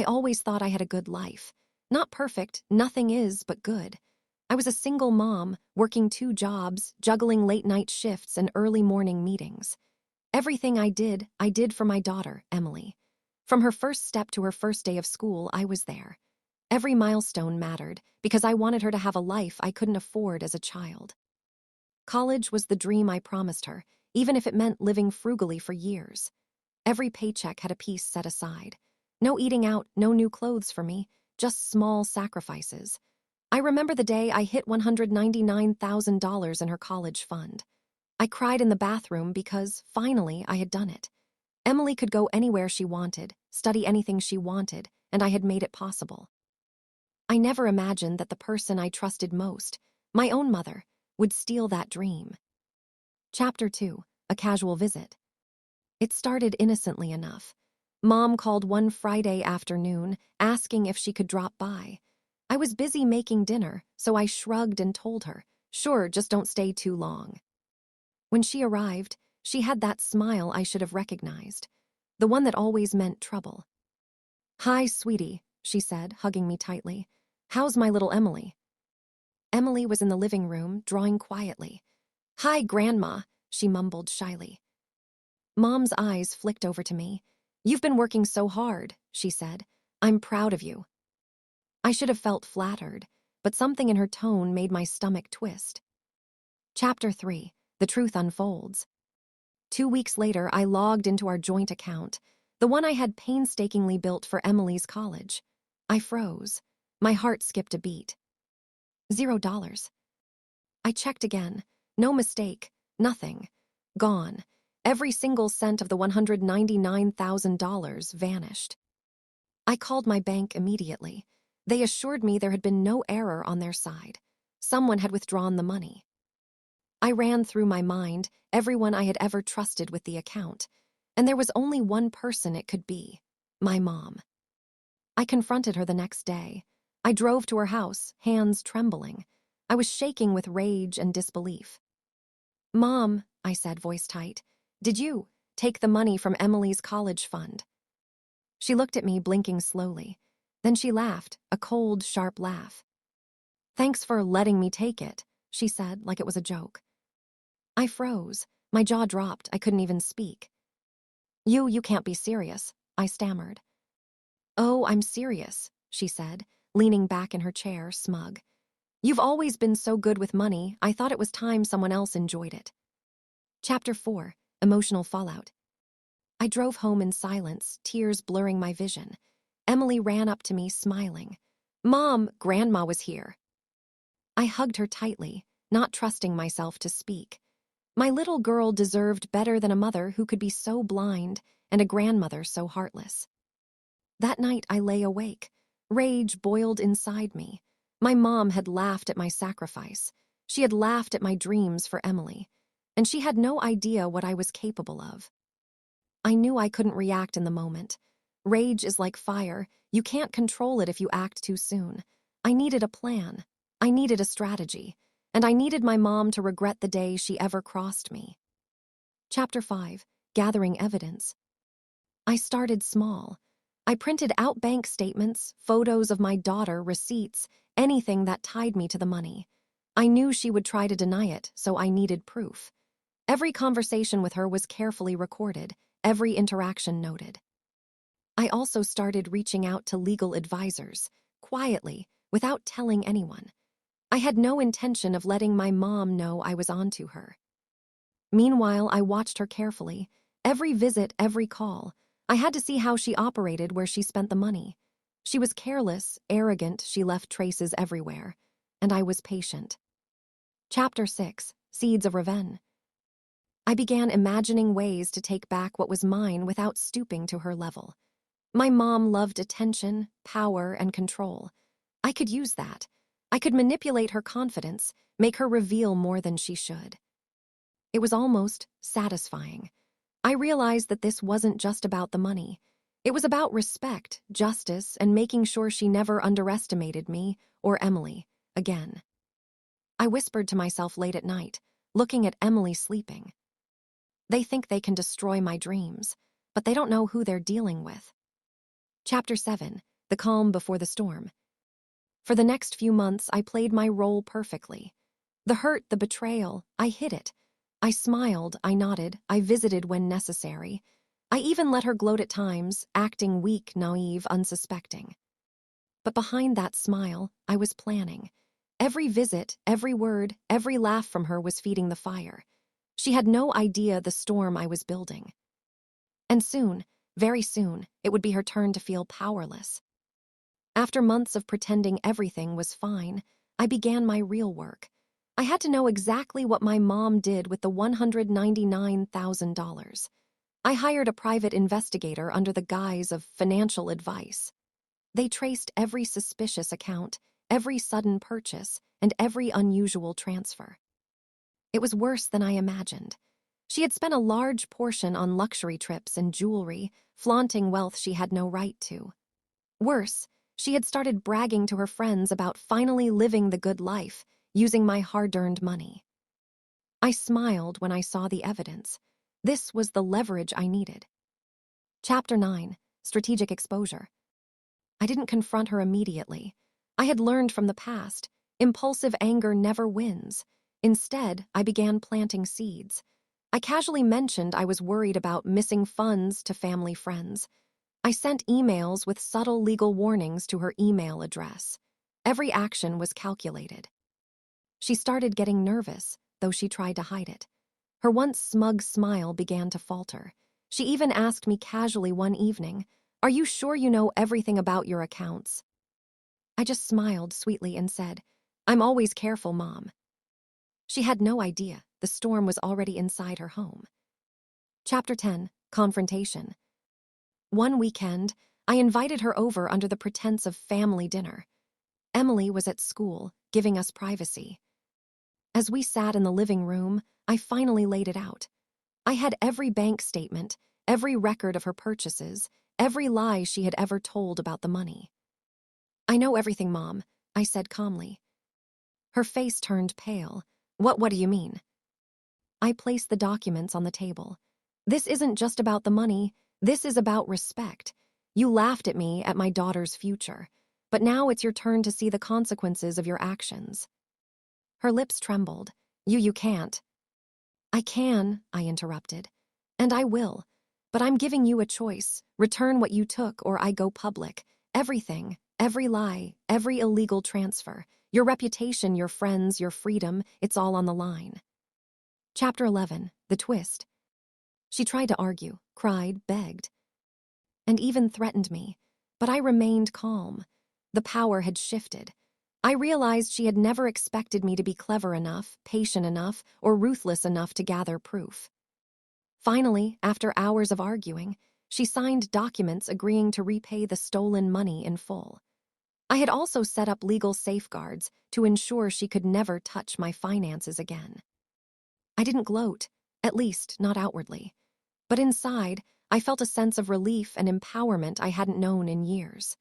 I always thought I had a good life. Not perfect, nothing is, but good. I was a single mom, working 2 jobs, juggling late-night shifts and early morning meetings. Everything I did for my daughter, Emily. From her first step to her first day of school, I was there. Every milestone mattered, because I wanted her to have a life I couldn't afford as a child. College was the dream I promised her, even if it meant living frugally for years. Every paycheck had a piece set aside. No eating out, no new clothes for me, just small sacrifices. I remember the day I hit $199,000 in her college fund. I cried in the bathroom because, finally, I had done it. Emily could go anywhere she wanted, study anything she wanted, and I had made it possible. I never imagined that the person I trusted most, my own mother, would steal that dream. Chapter 2, A Casual Visit. It started innocently enough. Mom called one Friday afternoon, asking if she could drop by. I was busy making dinner, so I shrugged and told her, "Sure, just don't stay too long." When she arrived, she had that smile I should have recognized, the one that always meant trouble. "Hi, sweetie," she said, hugging me tightly. "How's my little Emily?" Emily was in the living room, drawing quietly. "Hi, Grandma," she mumbled shyly. Mom's eyes flicked over to me. "You've been working so hard," she said. "I'm proud of you." I should have felt flattered, but something in her tone made my stomach twist. Chapter 3, The Truth Unfolds. 2 weeks later, I logged into our joint account, the one I had painstakingly built for Emily's college. I froze. My heart skipped a beat. $0. I checked again. No mistake. Nothing. Gone. Every single cent of the $199,000 vanished. I called my bank immediately. They assured me there had been no error on their side. Someone had withdrawn the money. I ran through my mind everyone I had ever trusted with the account, and there was only one person it could be: my mom. I confronted her the next day. I drove to her house, hands trembling. I was shaking with rage and disbelief. "Mom," I said, voice tight, "did you take the money from Emily's college fund?" She looked at me, blinking slowly. Then she laughed, a cold, sharp laugh. "Thanks for letting me take it," she said, like it was a joke. I froze. My jaw dropped. I couldn't even speak. You can't be serious," I stammered. "Oh, I'm serious," she said, leaning back in her chair, smug. "You've always been so good with money, I thought it was time someone else enjoyed it." Chapter 4, Emotional Fallout. I drove home in silence, tears blurring my vision. Emily ran up to me, smiling. "Mom, Grandma was here." I hugged her tightly, not trusting myself to speak. My little girl deserved better than a mother who could be so blind and a grandmother so heartless. That night I lay awake. Rage boiled inside me. My mom had laughed at my sacrifice. She had laughed at my dreams for Emily. And she had no idea what I was capable of. I knew I couldn't react in the moment. Rage is like fire. You can't control it if you act too soon. I needed a plan. I needed a strategy. And I needed my mom to regret the day she ever crossed me. Chapter 5, Gathering Evidence. I started small. I printed out bank statements, photos of my daughter, receipts, anything that tied me to the money. I knew she would try to deny it, so I needed proof. Every conversation with her was carefully recorded, every interaction noted. I also started reaching out to legal advisors, quietly, without telling anyone. I had no intention of letting my mom know I was onto her. Meanwhile, I watched her carefully. Every visit, every call. I had to see how she operated where she spent the money. She was careless, arrogant, she left traces everywhere. And I was patient. Chapter 6, Seeds of Revenge. I began imagining ways to take back what was mine without stooping to her level. My mom loved attention, power, and control. I could use that. I could manipulate her confidence, make her reveal more than she should. It was almost satisfying. I realized that this wasn't just about the money. It was about respect, justice, and making sure she never underestimated me or Emily again. I whispered to myself late at night, looking at Emily sleeping. They think they can destroy my dreams, but they don't know who they're dealing with. Chapter 7, the calm before the storm. For the next few months, I played my role perfectly. The hurt, the betrayal, I hid it. I smiled, I nodded, I visited when necessary. I even let her gloat at times, acting weak, naive, unsuspecting. But behind that smile, I was planning. Every visit, every word, every laugh from her was feeding the fire. She had no idea the storm I was building. And soon, very soon, it would be her turn to feel powerless. After months of pretending everything was fine, I began my real work. I had to know exactly what my mom did with the $199,000. I hired a private investigator under the guise of financial advice. They traced every suspicious account, every sudden purchase, and every unusual transfer. It was worse than I imagined. She had spent a large portion on luxury trips and jewelry, flaunting wealth she had no right to. Worse, she had started bragging to her friends about finally living the good life, using my hard-earned money. I smiled when I saw the evidence. This was the leverage I needed. Chapter 9, Strategic Exposure. I didn't confront her immediately. I had learned from the past, impulsive anger never wins. Instead, I began planting seeds. I casually mentioned I was worried about missing funds to family friends. I sent emails with subtle legal warnings to her email address. Every action was calculated. She started getting nervous, though she tried to hide it. Her once smug smile began to falter. She even asked me casually one evening, "Are you sure you know everything about your accounts?" I just smiled sweetly and said, "I'm always careful, Mom." She had no idea the storm was already inside her home. Chapter 10, Confrontation. One weekend, I invited her over under the pretense of family dinner. Emily was at school, giving us privacy. As we sat in the living room, I finally laid it out. I had every bank statement, every record of her purchases, every lie she had ever told about the money. "I know everything, Mom," I said calmly. Her face turned pale. What do you mean?" I placed the documents on the table. "This isn't just about the money. This is about respect. You laughed at me at my daughter's future, but now it's your turn to see the consequences of your actions." Her lips trembled. You can't." "I can," I interrupted. "And I will. But I'm giving you a choice. Return what you took or I go public. Everything, every lie, every illegal transfer. Your reputation, your friends, your freedom, it's all on the line." Chapter 11, The Twist. She tried to argue, cried, begged, and even threatened me. But I remained calm. The power had shifted. I realized she had never expected me to be clever enough, patient enough, or ruthless enough to gather proof. Finally, after hours of arguing, she signed documents agreeing to repay the stolen money in full. I had also set up legal safeguards to ensure she could never touch my finances again. I didn't gloat, at least not outwardly. But inside, I felt a sense of relief and empowerment I hadn't known in years.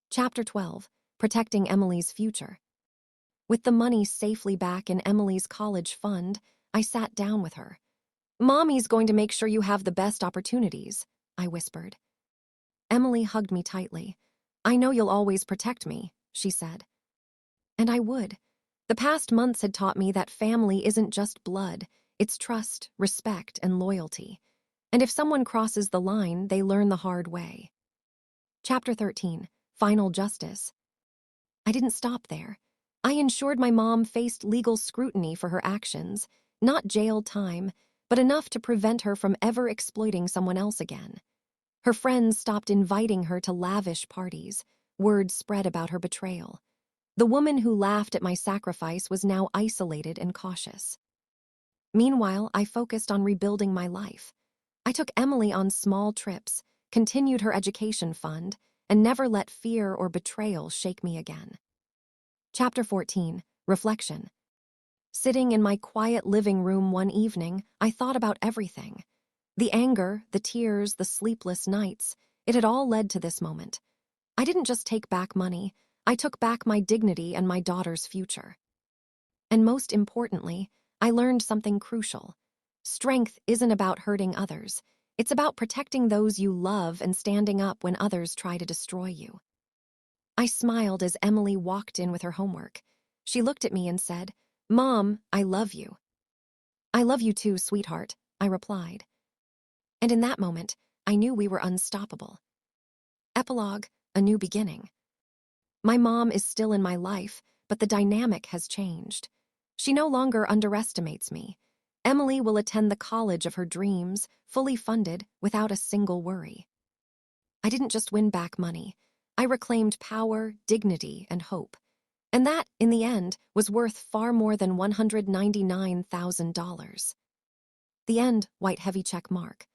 Chapter 12, Protecting Emily's Future. With the money safely back in Emily's college fund, I sat down with her. "Mommy's going to make sure you have the best opportunities," I whispered. Emily hugged me tightly. "I know you'll always protect me," she said. And I would. The past months had taught me that family isn't just blood, it's trust, respect, and loyalty. And if someone crosses the line, they learn the hard way. Chapter 13, Final Justice. I didn't stop there. I ensured my mom faced legal scrutiny for her actions, not jail time, but enough to prevent her from ever exploiting someone else again. Her friends stopped inviting her to lavish parties. Word spread about her betrayal. The woman who laughed at my sacrifice was now isolated and cautious. Meanwhile, I focused on rebuilding my life. I took Emily on small trips, continued her education fund, and never let fear or betrayal shake me again. Chapter 14, Reflection. Sitting in my quiet living room one evening, I thought about everything. The anger, the tears, the sleepless nights, it had all led to this moment. I didn't just take back money, I took back my dignity and my daughter's future. And most importantly, I learned something crucial. Strength isn't about hurting others. It's about protecting those you love and standing up when others try to destroy you. I smiled as Emily walked in with her homework. She looked at me and said, "Mom, I love you." "I love you too, sweetheart," I replied. And in that moment, I knew we were unstoppable. Epilogue, a new beginning. My mom is still in my life, but the dynamic has changed. She no longer underestimates me. Emily will attend the college of her dreams, fully funded, without a single worry. I didn't just win back money. I reclaimed power, dignity, and hope. And that, in the end, was worth far more than $199,000. The end, white heavy check mark.